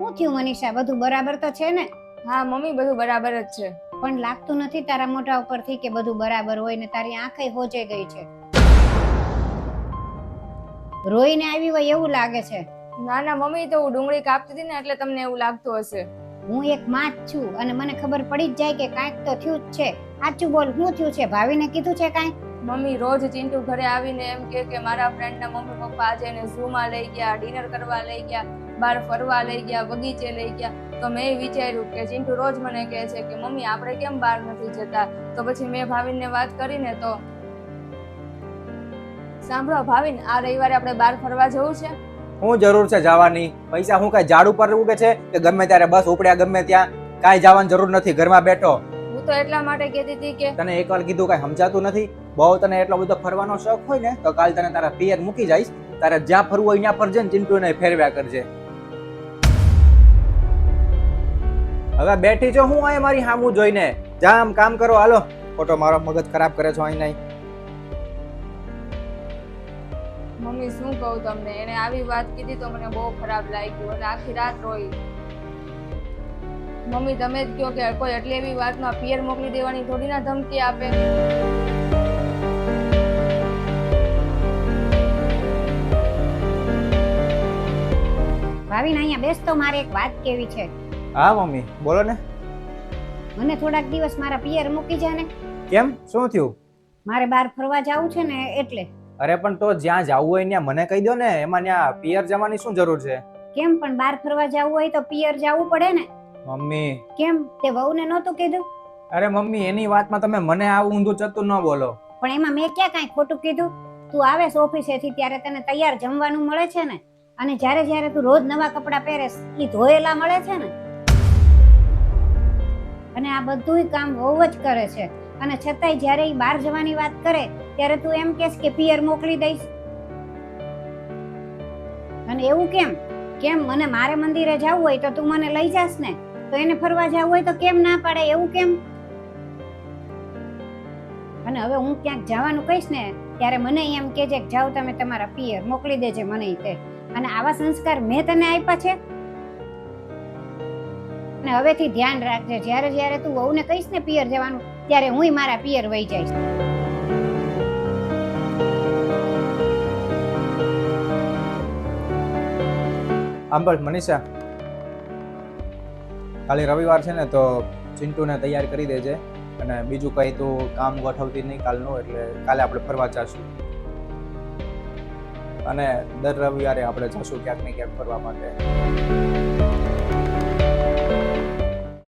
શું થયું મનીષા, બધું બરાબર તો છે ને? હા મમ્મી, બધું બરાબર જ છે. પણ લાગતું નથી તારા મોઢા ઉપરથી કે બધું બરાબર હોય ને તારી આંખે હોજે ગઈ છે. રોઈને આવી હોય એવું લાગે છે. ના ના મમ્મી, તો હું ડુંગળી કાપતી હતી ને એટલે તમને એવું લાગતું હશે. હું એક માં જ છું અને મને ખબર પડી જ જાય કે કાંઈક તો થયું જ છે. સાચું બોલ, શું થયું છે? ભાવિને કીધું છે કાંઈ? મમ્મી, રોજ ચિંટુ ઘરે આવીને એમ કે મારા ફ્રેન્ડના મમ્મી પપ્પા આજે એને ઝૂમાં લઈ ગયા, ડિનર કરવા લઈ ગયા, બહાર ફરવા લઈ ગયા, બગીચે લઈ ગયા. તો મેં વિચાર્યું કે ચિંટુ રોજ મને કહે છે કે મમ્મી આપણે કેમ બહાર નથી જતા. તો પછી મેં ભાવિનને વાત કરીને તો સાંભળો ભાવિન, આ રવિવારે આપણે બહાર ફરવા જવું છે. શું જરૂર છે જવાની? પૈસા હું કઈ ઝાડ ઉપર ઉગે છે કે ગમે ત્યારે બસ ઉપડ્યા ગમે ત્યાં? કાંઈ જવાની જરૂર નથી, ઘરમાં બેઠો. હું તો એટલા માટે કહેતી હતી કે તને એકવાર કીધું કઈ સમજાતું નથી? બહુ તને એટલો બધો ફરવાનો શોખ હોય ને તો કાલ તને તારા પિયર મૂકી જઈશ. તારે જ્યાં ફરવું હોય ત્યાં ફરજે ને ચિંટુ ને ફેરવ્યા કરજે. હવે બેઠી છો હું અહીં મારી સામું જોઈને? જામ કામ કરો, હાલો. ખોટો મારો મગજ ખરાબ કરે છો અહીં નહીં. મમ્મી શું કહું તમને, એને આવી વાત કીધી તો મને બહુ ખરાબ લાગ્યું અને આખી રાત રોઈ. મમ્મી તમે જ કહો કે કોઈ એટલી એવી વાતમાં પિયર મોકલી દેવાની થોડી ના ધમકી આપે. ભાવિન અહીંયા બેસ તો મારે એક વાત કેવી છે. હા મમ્મી, બોલો ને. મને થોડાક દિવસ મારા પિયર મૂકી જા ને. કેમ, શું થયું? મારે બહાર ફરવા જવું છે ને એટલે. અરે પણ તો જ્યાં જવું હોય ત્યાં મને કહી દો ને, એમાં ત્યાં પિયર જવાની શું જરૂર છે? કેમ પણ બહાર ફરવા જવું હોય તો પિયર જવું પડે ને. મમ્મી. કેમ, તે વહુને નહોતું કીધું? અરે મમ્મી, એની વાતમાં તમે મને આવું ઊંધું ચતું ન બોલો. પણ એમાં મેં ક્યાં કાંઈ ખોટું કીધું? તું આવેશ ઓફિસેથી ત્યારે તને તૈયાર જમવાનું મળે છે ને, અને જ્યારે જ્યારે તું રોજ નવા કપડાં પહેરેશ એ ધોયેલા મળે છે ને. અને આ બધુંય કામ વહુ જ કરે છે, અને છતાંય જ્યારે એ બહાર જવાની વાત કરે ત્યારે તું એમ કહેશ કે પિયર મોકલી દઈશ. અને એવું કેમ? કેમ મને મારે મંદિરે જવું હોય તો તું મને લઈ જાસ ને, તો એને ફરવા જવું હોય તો કેમ ના પાડે? એવું કેમ? અને હવે હું ક્યાંક જવાનું કહીશ ને ત્યારે મને એમ કહેજે કે જાઓ તમે તમારા પિયર મોકલી દેજે મને તે. અને આવા સંસ્કાર મેં તને આપ્યા છે. અને હવેથી ધ્યાન રાખજે, જ્યારે જ્યારે તું વહુને કહીશ ને પિયર જવાનું ત્યારે હુંય મારા પિયર વહી જઈશ. આંબળ મનીષા, કાલે રવિવાર છે ને તો ચિંટુને તૈયાર કરી દેજે. અને બીજું કઈ તું કામ ગોઠવતી નહીં કાલનું, એટલે કાલે આપણે ફરવા જશું. અને દર રવિવારે આપણે જશું ક્યાંક ને ક્યાંક ફરવા માટે.